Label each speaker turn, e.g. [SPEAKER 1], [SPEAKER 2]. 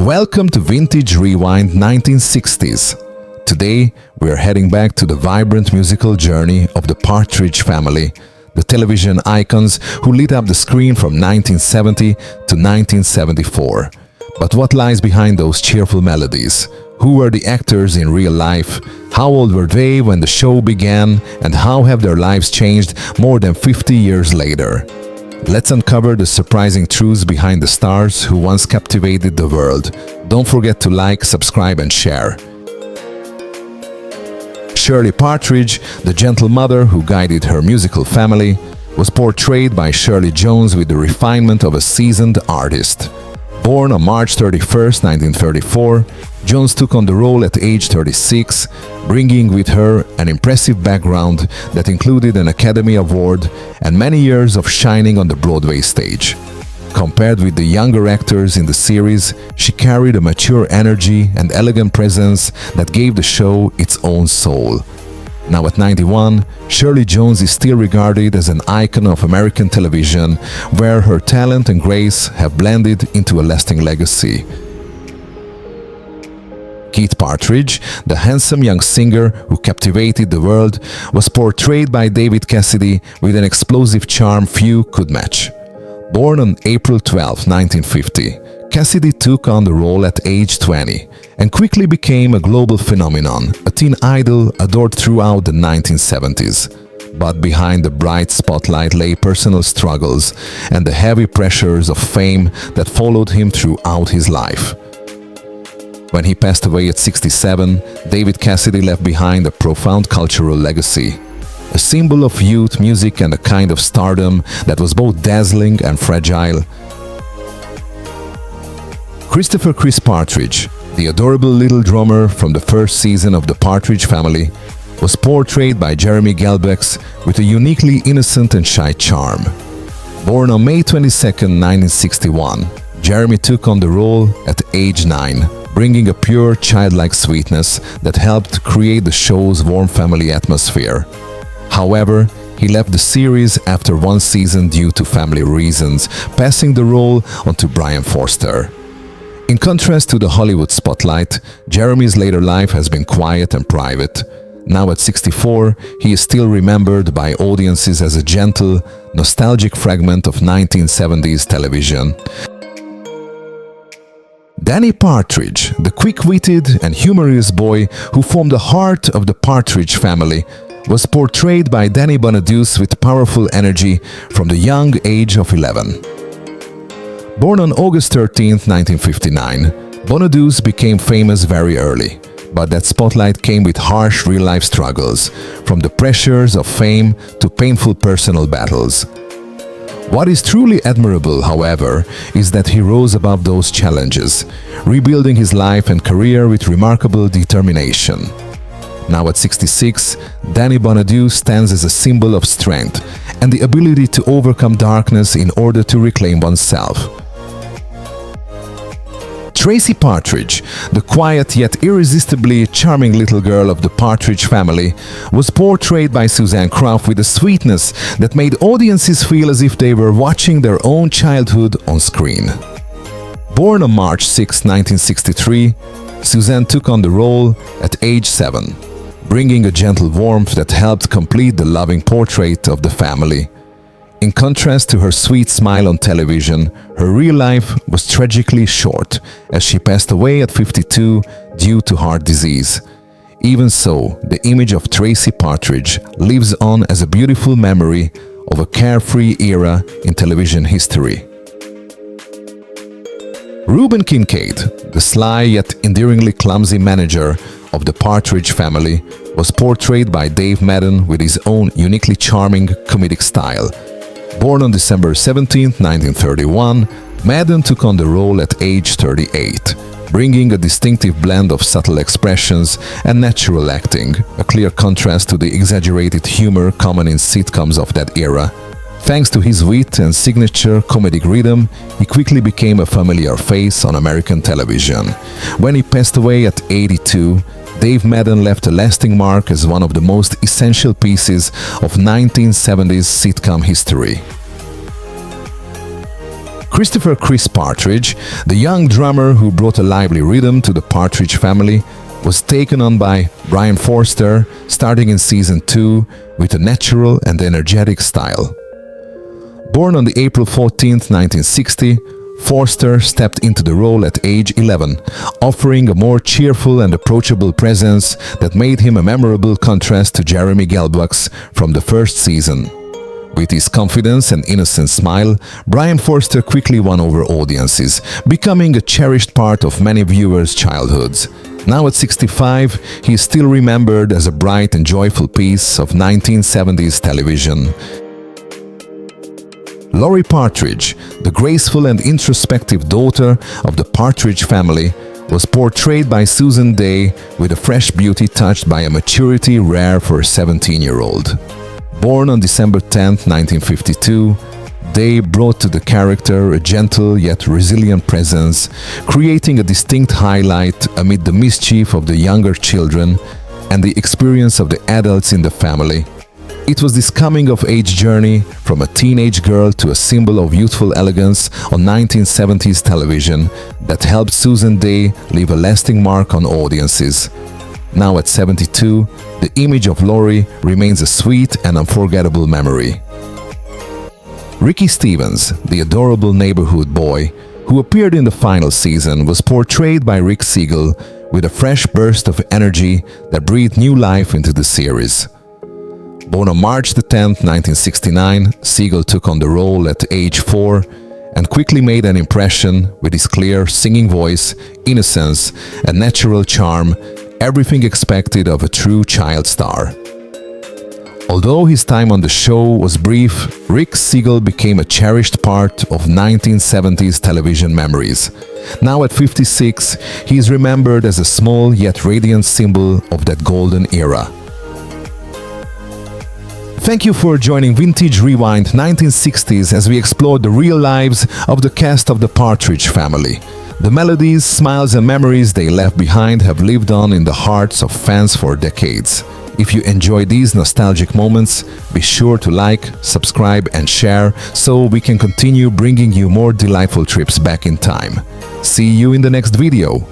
[SPEAKER 1] Welcome to Vintage Rewind 1960s. Today, we are heading back to the vibrant musical journey of the Partridge Family, the television icons who lit up the screen from 1970 to 1974. But what lies behind those cheerful melodies? Who were the actors in real life? How old were they when the show began? And how have their lives changed more than 50 years later? Let's uncover the surprising truths behind the stars who once captivated the world. Don't forget to like, subscribe and share. Shirley Partridge, the gentle mother who guided her musical family, was portrayed by Shirley Jones with the refinement of a seasoned artist. Born on March 31, 1934, Jones took on the role at age 36, bringing with her an impressive background that included an Academy Award and many years of shining on the Broadway stage. Compared with the younger actors in the series, she carried a mature energy and elegant presence that gave the show its own soul. Now at 91, Shirley Jones is still regarded as an icon of American television, where her talent and grace have blended into a lasting legacy. Keith Partridge, the handsome young singer who captivated the world, was portrayed by David Cassidy with an explosive charm few could match. Born on April 12, 1950, Cassidy took on the role at age 20 and quickly became a global phenomenon, a teen idol adored throughout the 1970s. But behind the bright spotlight lay personal struggles and the heavy pressures of fame that followed him throughout his life. When he passed away at 67, David Cassidy left behind a profound cultural legacy, a symbol of youth, music and a kind of stardom that was both dazzling and fragile. Christopher "Chris" Partridge, the adorable little drummer from the first season of the Partridge Family, was portrayed by Jeremy Gelbex with a uniquely innocent and shy charm. Born on May 22, 1961, Jeremy took on the role at age 9, bringing a pure, childlike sweetness that helped create the show's warm family atmosphere. However, he left the series after one season due to family reasons, passing the role on to Brian Forster. In contrast to the Hollywood spotlight, Jeremy's later life has been quiet and private. Now at 64, he is still remembered by audiences as a gentle, nostalgic fragment of 1970s television. Danny Partridge, the quick-witted and humorous boy who formed the heart of the Partridge Family, was portrayed by Danny Bonaduce with powerful energy from the young age of 11. Born on August 13, 1959, Bonaduce became famous very early, but that spotlight came with harsh real-life struggles, from the pressures of fame to painful personal battles. What is truly admirable, however, is that he rose above those challenges, rebuilding his life and career with remarkable determination. Now at 66, Danny Bonaduce stands as a symbol of strength and the ability to overcome darkness in order to reclaim oneself. Tracy Partridge, the quiet yet irresistibly charming little girl of the Partridge Family, was portrayed by Suzanne Crough with a sweetness that made audiences feel as if they were watching their own childhood on screen. Born on March 6, 1963, Suzanne took on the role at age 7, bringing a gentle warmth that helped complete the loving portrait of the family. In contrast to her sweet smile on television, her real life was tragically short, as she passed away at 52 due to heart disease. Even so, the image of Tracy Partridge lives on as a beautiful memory of a carefree era in television history. Reuben Kincaid, the sly yet endearingly clumsy manager of the Partridge Family, was portrayed by Dave Madden with his own uniquely charming comedic style. Born on December 17, 1931, Madden took on the role at age 38, bringing a distinctive blend of subtle expressions and natural acting, a clear contrast to the exaggerated humor common in sitcoms of that era. Thanks to his wit and signature comedic rhythm, he quickly became a familiar face on American television. When he passed away at 82, Dave Madden left a lasting mark as one of the most essential pieces of 1970s sitcom history. Christopher "Chris" Partridge, the young drummer who brought a lively rhythm to the Partridge Family, was taken on by Brian Forster, starting in season 2 with a natural and energetic style. Born on the April 14, 1960, Forster stepped into the role at age 11, offering a more cheerful and approachable presence that made him a memorable contrast to Jeremy Gelbuck's from the first season. With his confidence and innocent smile, Brian Forster quickly won over audiences, becoming a cherished part of many viewers' childhoods. Now at 65, he is still remembered as a bright and joyful piece of 1970s television. Laurie Partridge, the graceful and introspective daughter of the Partridge family, was portrayed by Susan Dey with a fresh beauty touched by a maturity rare for a 17-year-old. Born on December 10, 1952, Dey brought to the character a gentle yet resilient presence, creating a distinct highlight amid the mischief of the younger children and the experience of the adults in the family. It was this coming-of-age journey from a teenage girl to a symbol of youthful elegance on 1970s television that helped Susan Dey leave a lasting mark on audiences. Now at 72, the image of Laurie remains a sweet and unforgettable memory. Ricky Stevens, the adorable neighborhood boy, who appeared in the final season, was portrayed by Rick Siegel with a fresh burst of energy that breathed new life into the series. Born on March 10, 1969, Siegel took on the role at age 4 and quickly made an impression with his clear singing voice, innocence, and natural charm, everything expected of a true child star. Although his time on the show was brief, Rick Siegel became a cherished part of 1970s television memories. Now at 56, he is remembered as a small yet radiant symbol of that golden era. Thank you for joining Vintage Rewind 1960s as we explored the real lives of the cast of the Partridge Family. The melodies, smiles and memories they left behind have lived on in the hearts of fans for decades. If you enjoy these nostalgic moments, be sure to like, subscribe and share so we can continue bringing you more delightful trips back in time. See you in the next video.